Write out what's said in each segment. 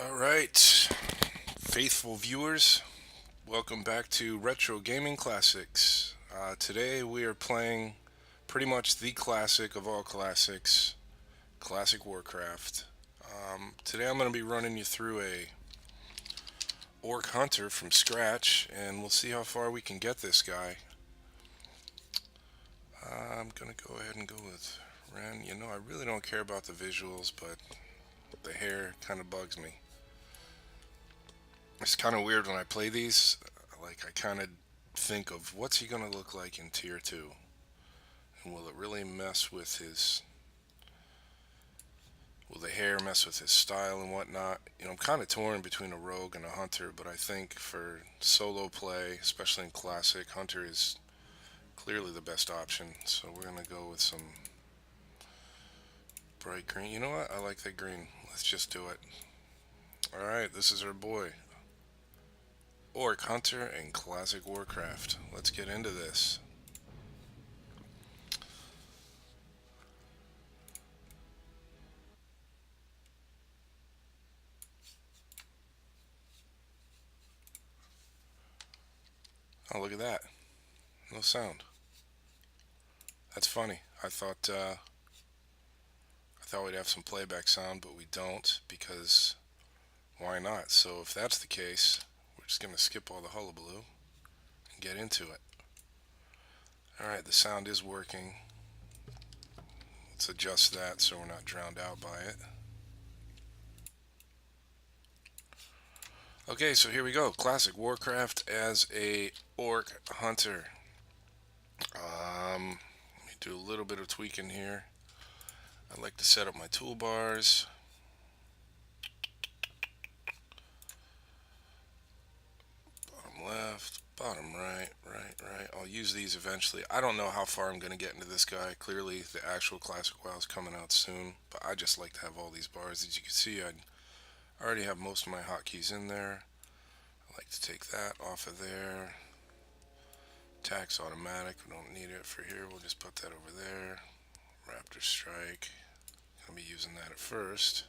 All right, faithful viewers, welcome back to Retro Gaming Classics. Today we are playing pretty much the classic of all classics, Classic Warcraft. Today I'm going to be running you through a Orc Hunter from scratch, and we'll see how far we can get this guy. I'm going to go ahead and go with Ren. You know, I really don't care about the visuals, but the hair kind of bugs me. It's kind of weird when I play these. Like, I kind of think of what's he going to look like in Tier 2? And will it really mess with his. Will the hair mess with his style and whatnot? You know, I'm kind of torn between a rogue and a hunter, but I think for solo play, especially in Classic, hunter is clearly the best option. So we're going to go with some bright green. You know what? I like that green. Let's just do it. Alright, this is our boy. Orc Hunter in Classic Warcraft. Let's get into this. Oh, look at that. No sound. That's funny. I thought we'd have some playback sound, but we don't because why not? So if that's the case, we're just going to skip all the hullabaloo and get into it. Alright, the sound is working. Let's adjust that so we're not drowned out by it. Okay, so here we go. Classic Warcraft as a Orc Hunter. Let me do a little bit of tweaking here. I like to set up my toolbars. Bottom left, bottom right, right. I'll use these eventually. I don't know how far I'm going to get into this guy. Clearly, the actual Classic WoW is coming out soon, but I just like to have all these bars. As you can see, I already have most of my hotkeys in there. I like to take that off of there. Tax automatic, we don't need it for here. We'll just put that over there. Raptor strike, gonna be using that at first.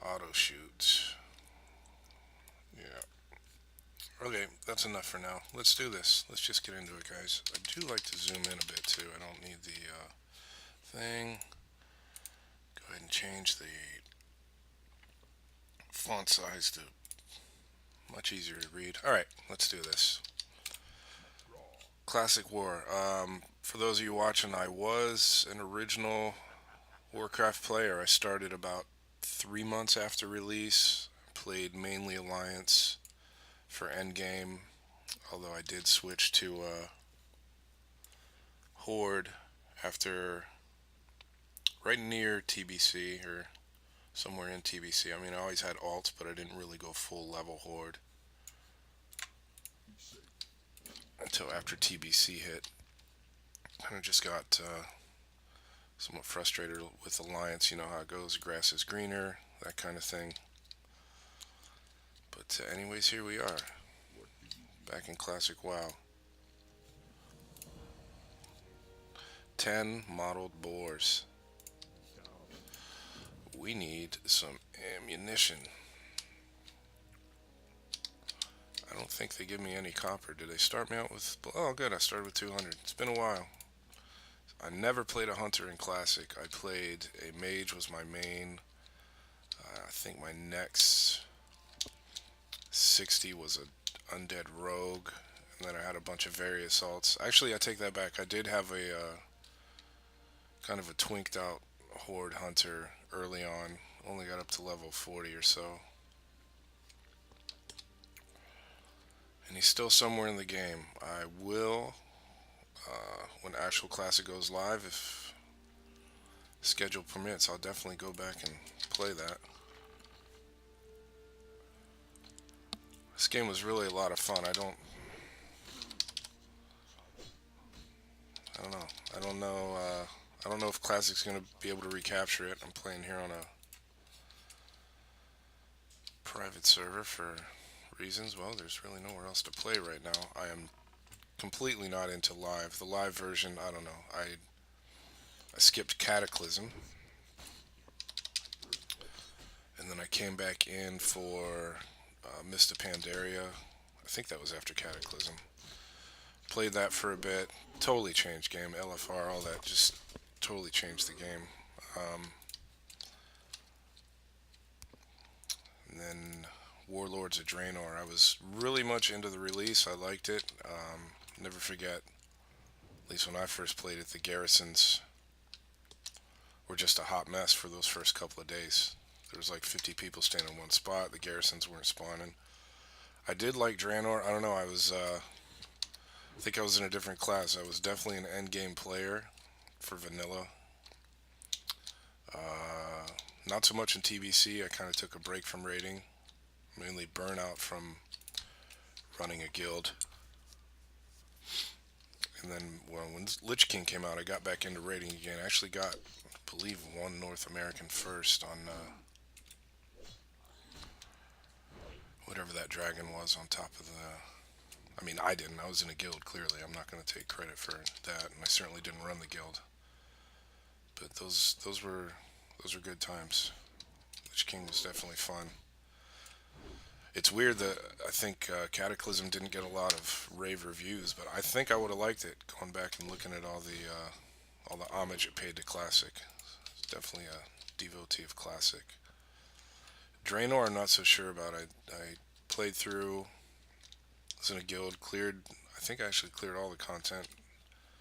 Auto shoot. Yeah. Okay, that's enough for now. Let's do this. Let's just get into it, guys. I do like to zoom in a bit too. I don't need the thing. Go ahead and change the font size to much easier to read. Alright, let's do this. Classic War. For those of you watching, I was an original Warcraft player. I started about 3 months after release. Played mainly Alliance for Endgame, although I did switch to Horde after right near TBC or somewhere in TBC. I mean, I always had alts, but I didn't really go full level Horde until after TBC hit. Kind of just got somewhat frustrated with Alliance. You know how it goes, grass is greener, that kind of thing. But anyways, here we are, back in Classic WoW. 10 modeled boars. We need some ammunition. I don't think they give me any copper. Did they start me out with... Oh, good, I started with 200. It's been a while. I never played a hunter in Classic. I played a mage was my main. I think my next 60 was a undead rogue. And then I had a bunch of various alts. Actually, I take that back. I did have a kind of a twinked out horde hunter early on. Only got up to level 40 or so. And he's still somewhere in the game. I will, when actual Classic goes live, if schedule permits, I'll definitely go back and play that. This game was really a lot of fun. I don't know. I don't know if Classic's gonna be able to recapture it. I'm playing here on a private server for reasons. Well, there's really nowhere else to play right now. I am completely not into live. The live version, I don't know. I skipped Cataclysm, and then I came back in for Mista Pandaria. I think that was after Cataclysm. Played that for a bit. Totally changed game. LFR, all that just totally changed the game. Um, and then Warlords of Draenor. I was really much into the release. I liked it. Never forget, at least when I first played it, the garrisons were just a hot mess for those first couple of days. There was like 50 people staying in one spot. The garrisons weren't spawning. I did like Draenor. I don't know. I think I was in a different class. I was definitely an end game player for vanilla. Uh, Not so much in TBC. I kind of took a break from raiding, mainly burnout from running a guild. And then when Lich King came out, I got back into raiding again. I actually got, I believe, one North American first on whatever that dragon was on top of the. I mean, I didn't. I was in a guild, clearly. I'm not going to take credit for that, and I certainly didn't run the guild. But those were good times. Lich King was definitely fun. It's weird that I think Cataclysm didn't get a lot of rave reviews, but I think I would have liked it. Going back and looking at all the homage it paid to Classic, it's definitely a devotee of Classic. Draenor, I'm not so sure about. I played through, was in a guild, cleared. I think I actually cleared all the content.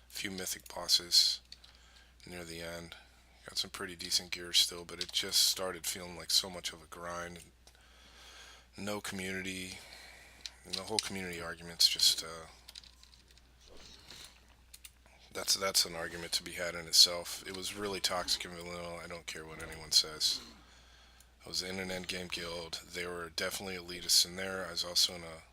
A few mythic bosses near the end. Got some pretty decent gear still, but it just started feeling like so much of a grind. No community, and the whole community argument's just that's an argument to be had in itself. It was really toxic and vanilla. I don't care what anyone says. I was in an endgame guild. There were definitely elitists in there. I was also in a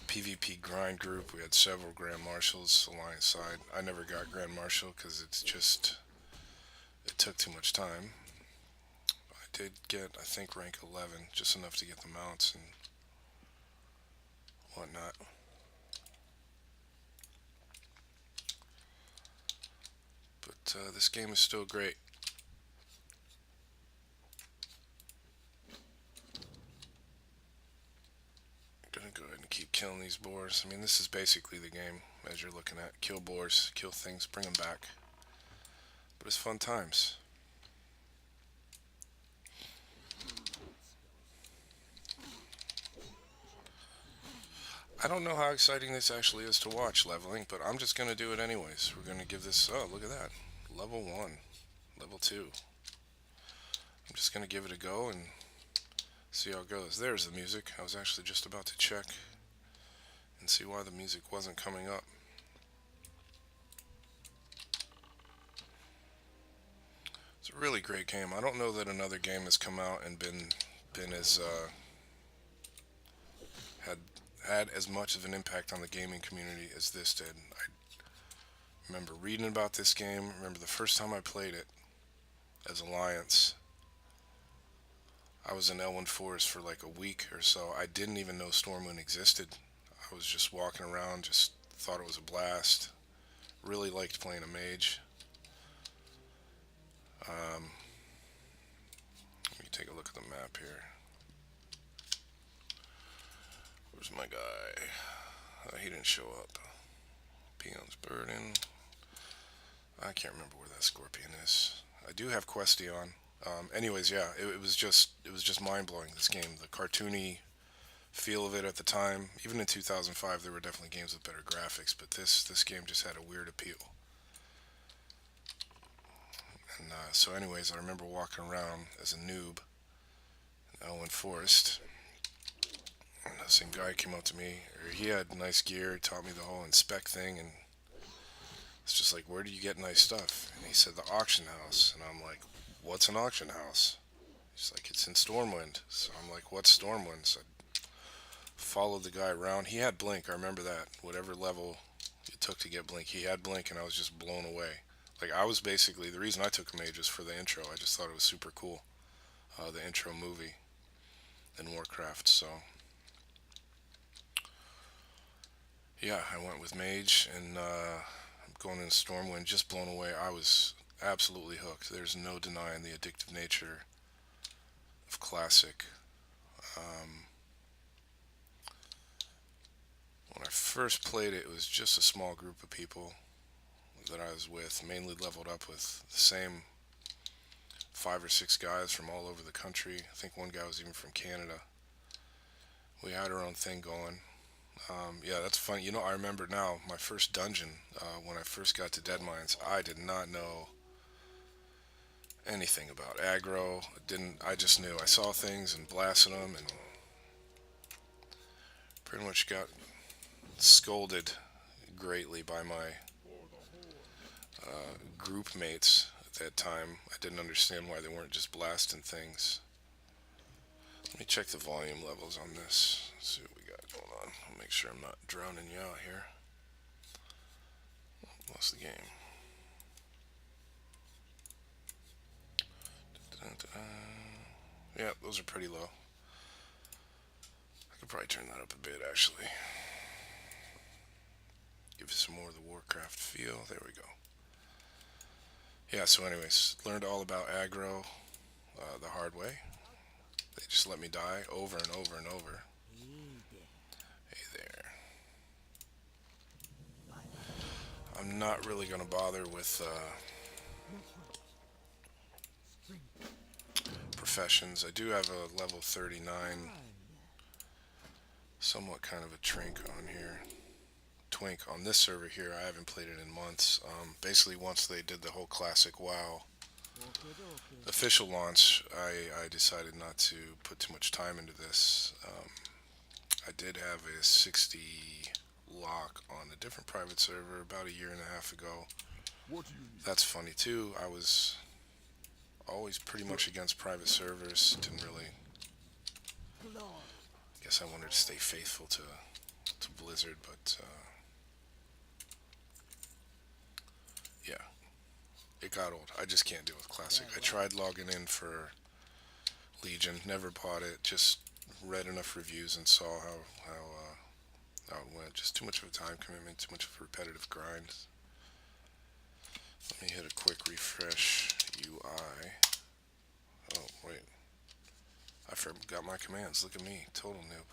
PvP grind group. We had several Grand Marshals, Alliance side. I never got Grand Marshal because it took too much time. I did get, I think, rank 11, just enough to get the mounts and whatnot. But this game is still great. Gonna go ahead and keep killing these boars. I mean, this is basically the game as you're looking at. Kill boars, kill things, bring them back. But it's fun times. I don't know how exciting this actually is to watch leveling, but I'm just gonna do it anyways. We're gonna give this. Oh, look at that. Level 1, level 2. I'm just gonna give it a go and see how it goes. There's the music. I was actually just about to check and see why the music wasn't coming up. It's a really great game. I don't know that another game has come out and been as had had as much of an impact on the gaming community as this did. I remember reading about this game. Remember the first time I played it as Alliance. I was in Elwyn Forest for like a week or so. I didn't even know Stormwind existed. I was just walking around, just thought it was a blast. Really liked playing a mage. Um, Let me take a look at the map here. Where's my guy? He didn't show up. Peon's Burden. I can't remember where that scorpion is. I do have Questy on. Anyways, yeah, it was just mind blowing. This game, the cartoony feel of it at the time. Even in 2005, there were definitely games with better graphics, but this game just had a weird appeal. And so, anyways, I remember walking around as a noob in Elwyn Forest. And the same guy came up to me. He had nice gear, taught me the whole inspect thing, and it's just like, where do you get nice stuff? And he said, the auction house. And I'm like, what's an auction house? He's like, it's in Stormwind. So I'm like, what's Stormwind? So I followed the guy around. He had Blink, I remember that. Whatever level it took to get Blink, he had Blink, and I was just blown away. Like, I was basically, the reason I took a mage was for the intro. I just thought it was super cool. The intro movie in Warcraft, so. Yeah, I went with mage, and going into Stormwind, just blown away. I was absolutely hooked. There's no denying the addictive nature of Classic. Um, when I first played it, it was just a small group of people that I was with, mainly leveled up with the same 5 or 6 guys from all over the country. I think one guy was even from Canada. We had our own thing going. Yeah, that's funny. You know, I remember now my first dungeon when I first got to Dead Mines. I did not know anything about aggro. Didn't I just knew I saw things and blasted them and pretty much got scolded greatly by my group mates at that time. I didn't understand why they weren't just blasting things. Let me check the volume levels on this. See what we got going on. I'll make sure I'm not drowning you out here. Lost the game. Yeah, those are pretty low. I could probably turn that up a bit actually. Give it some more of the Warcraft feel. There we go. Yeah, so anyways, learned all about aggro the hard way. They just let me die over and over and over. Hey there. I'm not really going to bother with professions. I do have a level 39, somewhat kind of a twink on this server here. I haven't played it in months. Basically, once they did the whole classic WoW official launch, I decided not to put too much time into this. I did have a 60 lock on a different private server about a year and a half ago. That's funny too. I was always pretty much against private servers. Didn't really. Guess I wanted to stay faithful to Blizzard, but yeah, it got old. I just can't deal with Classic. I tried logging in for Legion, never bought it. Just read enough reviews and saw how it went. Just too much of a time commitment, too much of a repetitive grind. Let me hit a quick refresh UI. Oh wait, I forgot my commands. Look at me, total noob.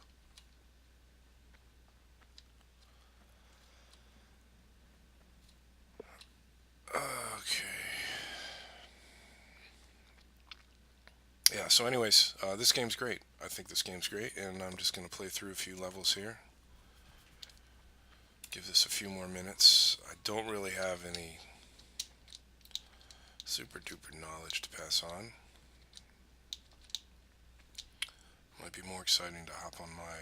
Okay. Yeah, so anyways, this game's great. I think this game's great, and I'm just going to play through a few levels here. Give this a few more minutes. I don't really have any super duper knowledge to pass on. Might be more exciting to hop on my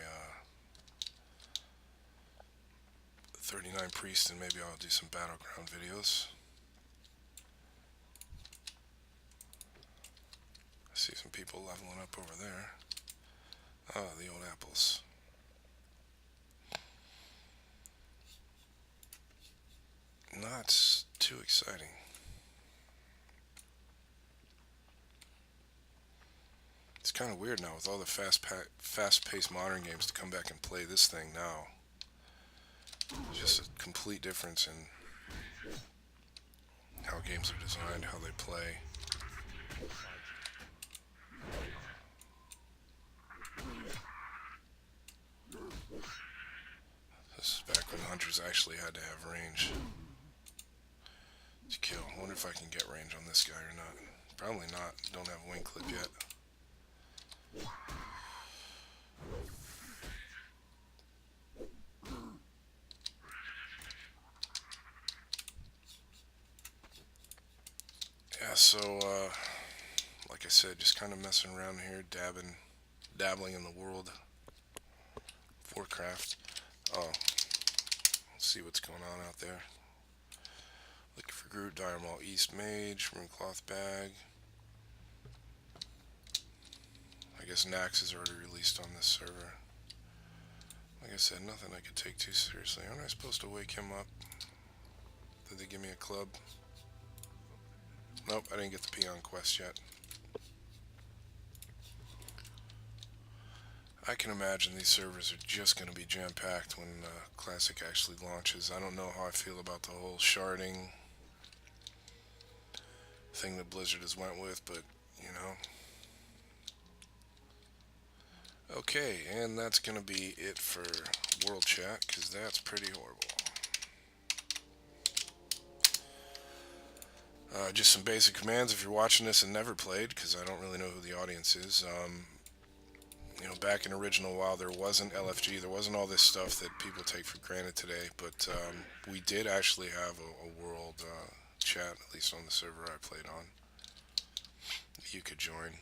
39 Priest, and maybe I'll do some Battleground videos. I see some people leveling up over there. Oh, the old apples. Not too exciting. It's kind of weird now with all the fast-paced modern games to come back and play this thing now. Just a complete difference in how games are designed, how they play. This is back when hunters actually had to have range to kill. I wonder if I can get range on this guy or not. Probably not. Don't have wing clip yet. Yeah, so like I said, just kind of messing around here, dabbling in the world of Warcraft. Oh, let's see what's going on out there. Looking for Groot, Dire Maul, East Mage, Runecloth Bag. I guess Nax is already released on this server. Like I said, nothing I could take too seriously. Aren't I supposed to wake him up? Did they give me a club? Nope, I didn't get the Peon quest yet. I can imagine these servers are just going to be jam-packed when Classic actually launches. I don't know how I feel about the whole sharding thing that Blizzard has went with, but, you know, Okay, and that's gonna be it for World Chat, because that's pretty horrible. Just some basic commands if you're watching this and never played, because I don't really know who the audience is. Back in original WoW, there wasn't LFG, there wasn't all this stuff that people take for granted today, but we did actually have a world chat, at least on the server I played on. You could join.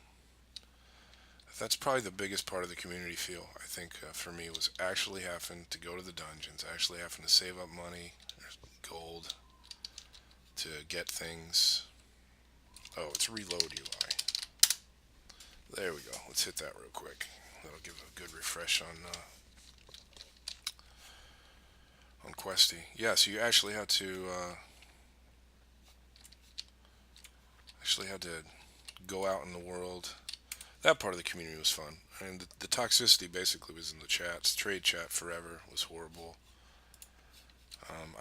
That's probably the biggest part of the community feel, I think, for me, was actually having to go to the dungeons, actually having to save up money, gold, to get things. Oh, it's reload UI. There we go. Let's hit that real quick. That'll give a good refresh on Questy. Yeah, so you actually had to go out in the world. That part of the community was fun. And the toxicity basically was in the chats. Trade chat forever was horrible.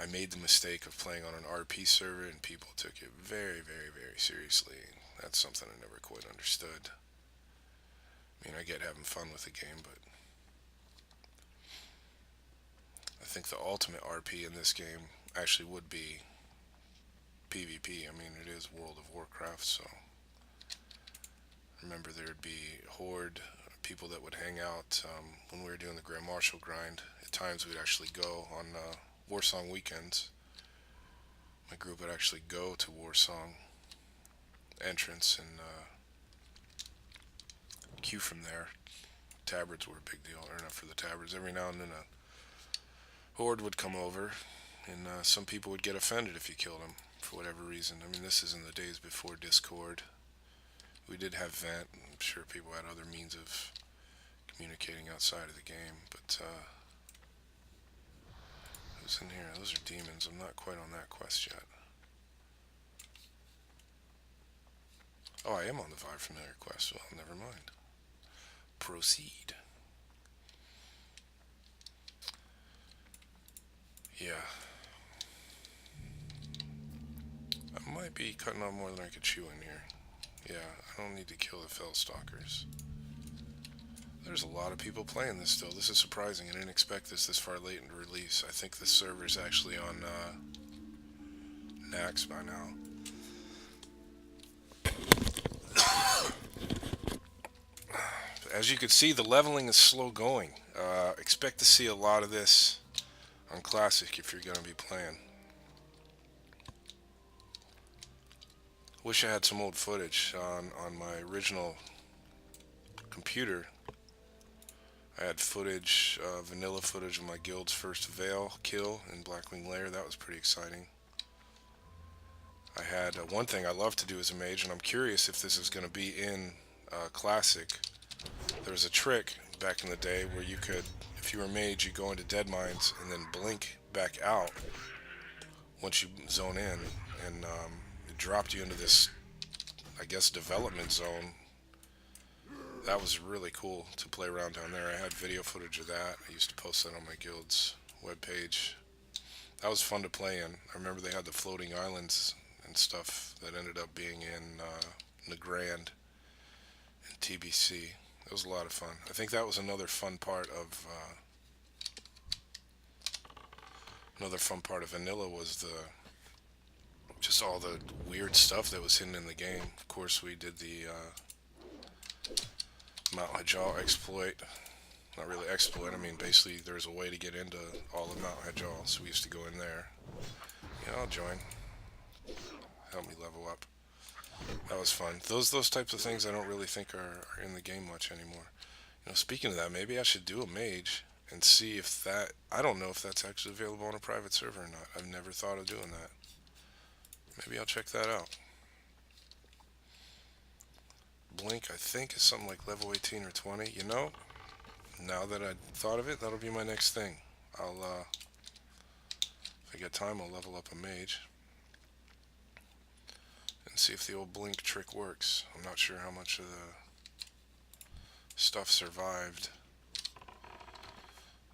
I made the mistake of playing on an RP server, and people took it very, very, very seriously. That's something I never quite understood. I mean, I get having fun with the game, but I think the ultimate RP in this game actually would be PvP. I mean, it is World of Warcraft, so remember there'd be Horde, people that would hang out when we were doing the Grand Marshal grind. At times we'd actually go on Warsong weekends. My group would actually go to Warsong entrance and queue from there. Tabards were a big deal, or enough for the tabards. Every now and then a horde would come over, and some people would get offended if you killed them for whatever reason. I mean, this is in the days before Discord. We did have Vent. I'm sure people had other means of communicating outside of the game, but who's in here? Those are demons. I'm not quite on that quest yet. Oh, I am on the Vibe Familiar quest. Well, never mind. Proceed. Yeah. I might be cutting on more than I could chew in here. Yeah, I don't need to kill the Fellstalkers. There's a lot of people playing this still. This is surprising. I didn't expect this far late into release. I think the server's actually on Nax by now. As you can see, the leveling is slow going. Expect to see a lot of this on Classic if you're going to be playing. Wish I had some old footage on my original computer. I had footage, vanilla footage of my guild's first Veil kill in Blackwing Lair. That was pretty exciting. I had one thing I love to do as a mage, and I'm curious if this is going to be in Classic. There was a trick back in the day where you could, if you were a mage, you go into dead mines and then blink back out once you zone in, and it dropped you into this, I guess, development zone. That was really cool to play around down there. I had video footage of that. I used to post that on my guild's webpage. That was fun to play in. I remember they had the floating islands and stuff that ended up being in Nagrand and TBC. It was a lot of fun. I think that was another fun part of Vanilla was just all the weird stuff that was hidden in the game. Of course, we did the Mount Hajal exploit. Not really exploit, I mean basically there's a way to get into all of Mount Hajal, so we used to go in there. Yeah, I'll join. Help me level up. That was fun. Those types of things I don't really think are in the game much anymore. Speaking of that, maybe I should do a mage and see if that, I don't know if that's actually available on a private server or not. I've never thought of doing that. Maybe I'll check that out. Blink, I think, is something like level 18 or 20. Now that I thought of it, that'll be my next thing. If I get time, I'll level up a mage and see if the old blink trick works. I'm not sure how much of the stuff survived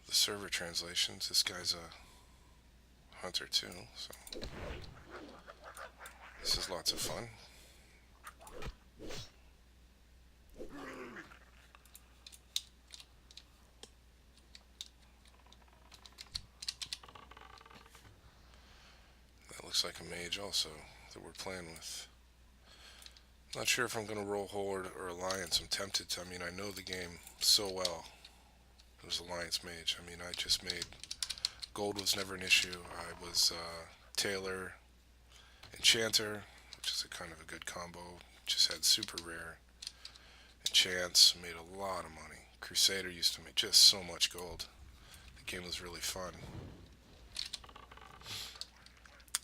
the server translations. This guy's a hunter too, so this is lots of fun. looks like a mage also that we're playing with. Not sure if I'm going to roll Horde or Alliance. I'm tempted to. I mean, I know the game so well. It was Alliance Mage. I mean, I just made... Gold was never an issue. I was Taylor, Enchanter, which is a kind of a good combo. Just had super rare. Enchants, made a lot of money. Crusader used to make just so much gold. The game was really fun.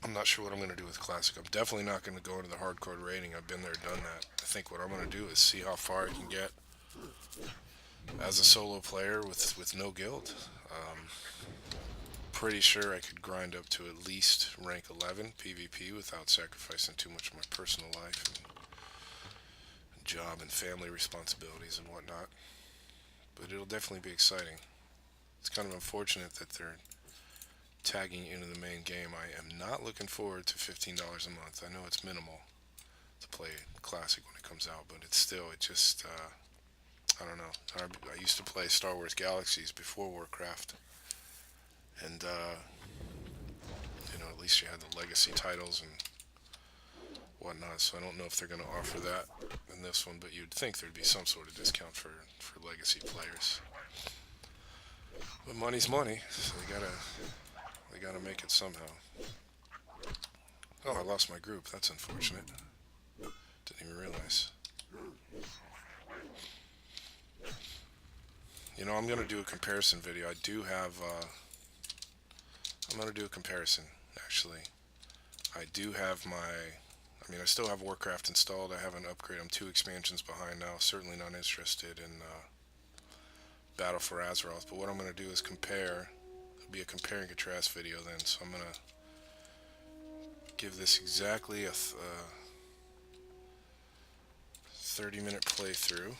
I'm not sure what I'm going to do with Classic. I'm definitely not going to go into the hardcore rating. I've been there, done that. I think what I'm going to do is see how far I can get as a solo player with no guild. Pretty sure I could grind up to at least rank 11 PvP without sacrificing too much of my personal life and job and family responsibilities and whatnot. But it'll definitely be exciting. It's kind of unfortunate that they're tagging into the main game. I am not looking forward to $15 a month. I know it's minimal to play Classic when it comes out, but it's still, it just, I don't know. I used to play Star Wars Galaxies before Warcraft, and, at least you had the legacy titles and whatnot, so I don't know if they're going to offer that in this one, but you'd think there'd be some sort of discount for legacy players. But money's money, so they gotta make it somehow. Oh, I lost my group. That's unfortunate. Didn't even realize. I'm gonna do a comparison video. I'm gonna do a comparison, actually. I do have I still have Warcraft installed. I haven't upgraded. I'm 2 expansions behind now. Certainly not interested in Battle for Azeroth. But what I'm gonna do is compare. It'll be a compare and contrast video then. So I'm gonna give this exactly a 30-minute playthrough.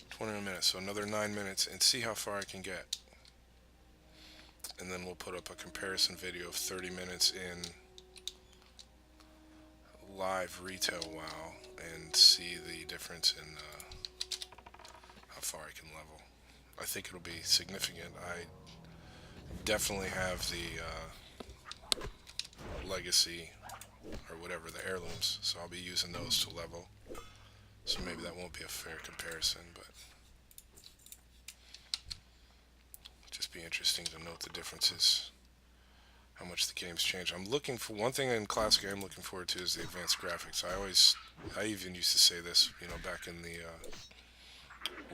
21 minutes, so another 9 minutes, and see how far I can get. And then we'll put up a comparison video of 30 minutes in live retail WoW and see the difference in how far I can level. I think it'll be significant. I definitely have the legacy, or whatever, the heirlooms, so I'll be using those to level. So maybe that won't be a fair comparison, but just be interesting to note the differences, how much the game's changed. I'm looking for one thing in Classic I'm looking forward to is the advanced graphics. I even used to say this, back in the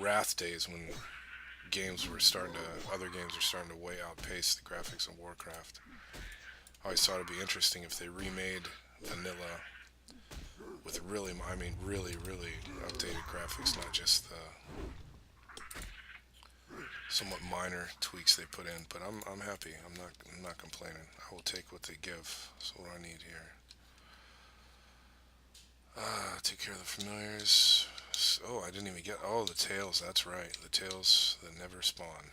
Wrath days when other games were starting to way outpace the graphics of Warcraft. I always thought it'd be interesting if they remade vanilla with really updated graphics, not just the somewhat minor tweaks they put in. But I'm happy. I'm not complaining. I will take what they give. That's what I need here. Take care of the familiars. Oh, I didn't even get... Oh, the tails. That's right. The tails that never spawn.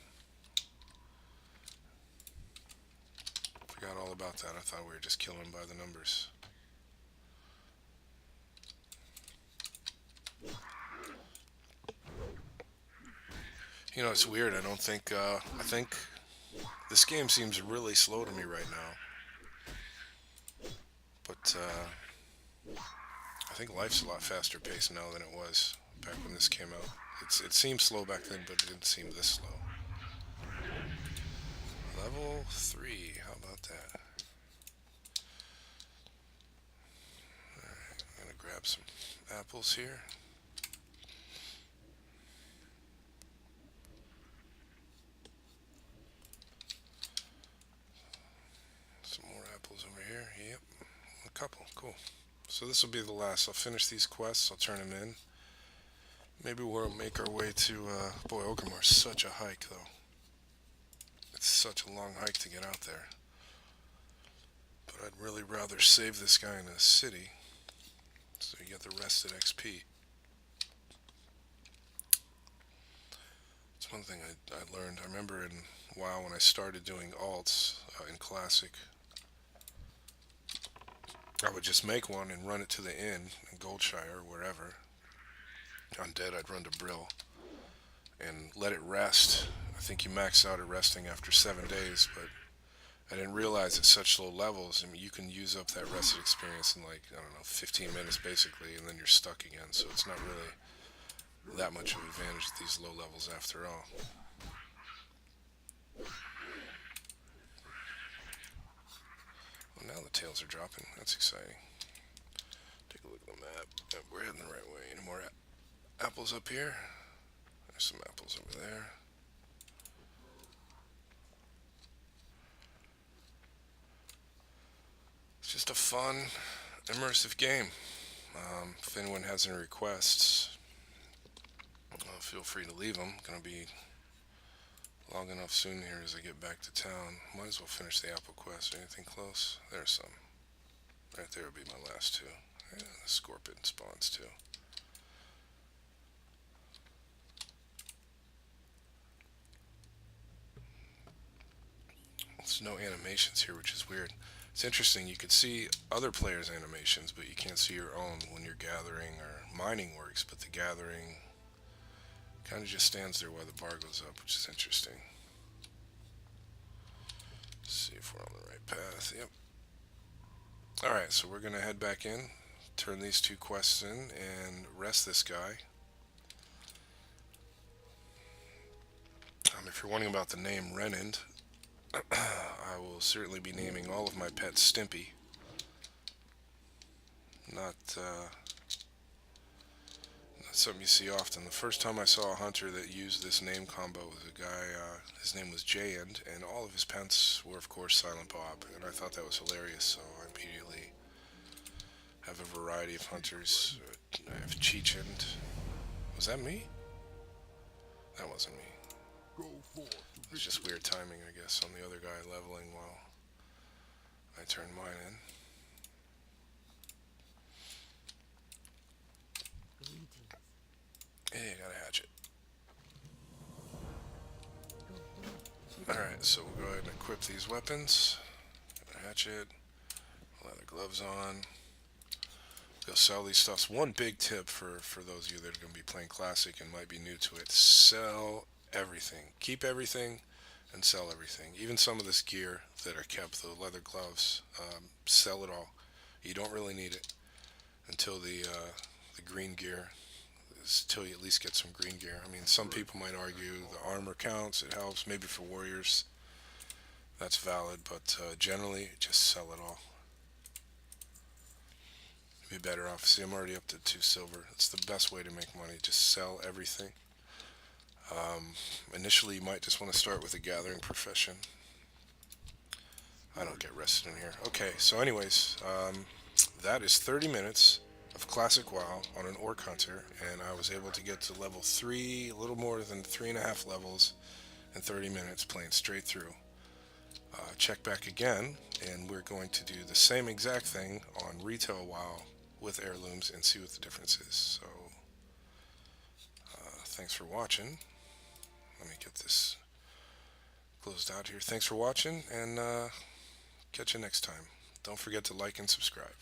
Forgot all about that. I thought we were just killing by the numbers. It's weird. I think this game seems really slow to me right now. But, I think life's a lot faster paced now than it was back when this came out. It seemed slow back then, but it didn't seem this slow. Level 3, how about that? Alright, I'm gonna grab some apples here. Some more apples over here, yep. A couple, cool. So this will be the last. I'll finish these quests, I'll turn them in. Maybe we'll make our way to, boy, Ogremore's such a hike, though. It's such a long hike to get out there. But I'd really rather save this guy in a city, so you get the rested XP. It's one thing I learned. I remember in WoW when I started doing alts in Classic, I would just make one and run it to the inn in Goldshire or wherever. Undead, I'd run to Brill and let it rest. I think you max out at resting after 7 days, but I didn't realize at such low levels, I mean, you can use up that rested experience in like, I don't know, 15 minutes basically, and then you're stuck again. So it's not really that much of an advantage at these low levels after all. Well, now the tails are dropping. That's exciting. Take a look at the map. Yep, we're heading the right way. Any more apples up here? There's some apples over there. It's just a fun, immersive game. If anyone has any requests, feel free to leave them. Gonna be long enough soon here as I get back to town. Might as well finish the apple quest. Anything close? There's some. Right there would be my last two. Yeah, the scorpion spawns too. There's no animations here, which is weird. It's interesting. You could see other players' animations, but you can't see your own when you're gathering or mining works. But the gathering kind of just stands there while the bar goes up, which is interesting. Let's see if we're on the right path. Yep. Alright, so we're going to head back in, turn these two quests in, and rest this guy. If you're wondering about the name Renand, I will certainly be naming all of my pets Stimpy. Not, not something you see often. The first time I saw a hunter that used this name combo was a guy, his name was Jayend, and all of his pets were, of course, Silent Bob. And I thought that was hilarious, so I immediately have a variety of hunters. I have Cheechend. Was that me? That wasn't me. It was just weird timing, I guess, on the other guy leveling while I turned mine in. Hey, I got a hatchet. Alright, so we'll go ahead and equip these weapons. Got a hatchet, leather gloves on. Go sell these stuffs. One big tip for those of you that are going to be playing Classic and might be new to it: sell everything. Keep everything and sell everything. Even some of this gear that are kept, the leather gloves, sell it all. You don't really need it until the green gear, until you at least get some green gear. I mean, some people might argue the armor counts, it helps, maybe for warriors, that's valid, but generally, just sell it all. You'd be better off. See, I'm already up to 2 silver. It's the best way to make money. Just sell everything. Initially, you might just want to start with a gathering profession. I don't get rested in here. Okay, so anyways, that is 30 minutes of Classic WoW on an Orc Hunter, and I was able to get to level 3, a little more than 3.5 levels in 30 minutes playing straight through. Check back again, and we're going to do the same exact thing on retail WoW with heirlooms and see what the difference is. So, thanks for watching. Let me get this closed out here. Thanks for watching, and catch you next time. Don't forget to like and subscribe.